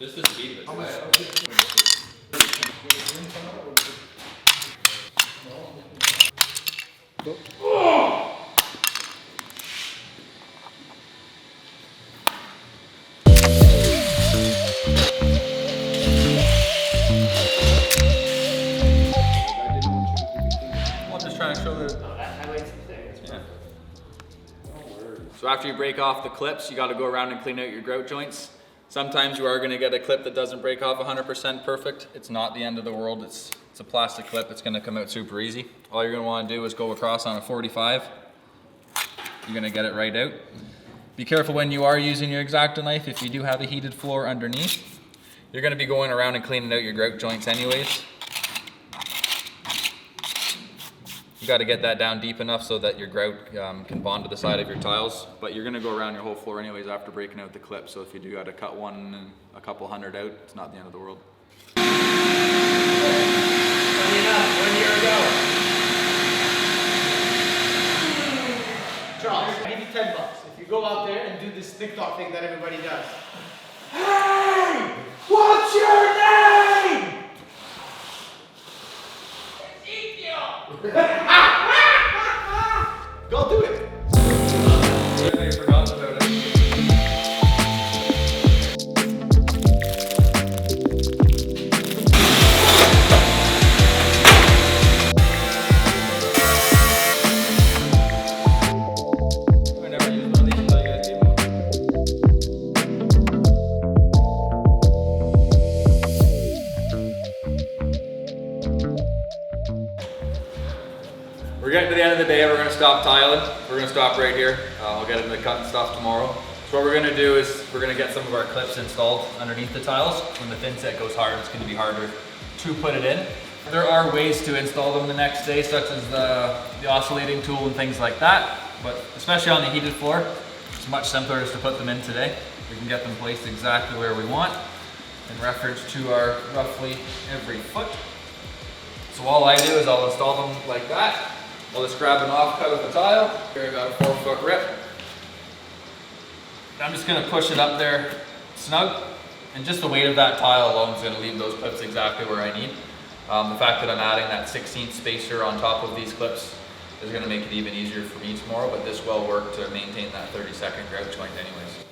Just the speed of it. I'm just trying to show that. Yeah. So after you break off the clips, you got to go around and clean out your grout joints. Sometimes you are going to get a clip that doesn't break off 100% perfect. It's not the end of the world. It's a plastic clip. It's going to come out super easy. All you're going to want to do is go across on a 45. You're going to get it right out. Be careful when you are using your X-Acto knife. If you do have a heated floor underneath, you're going to be going around and cleaning out your grout joints anyways. You got to get that down deep enough so that your grout can bond to the side of your tiles, but you're going to go around your whole floor anyways after breaking out the clip, so if you do got to cut one and a couple hundred out, it's not the end of the world. Funny enough, 1 year ago. Charles, I give you $10. If you go out there and do this TikTok thing that everybody does. Hey! What's your name? Go do it. I forgot about it. I never used one of these until you guys gave me one. We're getting to the end of the day. We're going to stop tiling. We're going to stop right here. I'll get into cutting stuff tomorrow. So what we're going to do is we're going to get some of our clips installed underneath the tiles. When the thin set goes hard, it's going to be harder to put it in. There are ways to install them the next day, such as the oscillating tool and things like that. But especially on the heated floor, it's much simpler just to put them in today. We can get them placed exactly where we want in reference to our roughly every foot. So all I do is I'll install them like that. I'll just grab an offcut of the tile. Here I got a 4-foot rip. I'm just gonna push it up there snug, and just the weight of that tile alone is gonna leave those clips exactly where I need. The fact that I'm adding that 16th spacer on top of these clips is gonna make it even easier for me tomorrow, but this will work to maintain that 30-second grout joint anyways.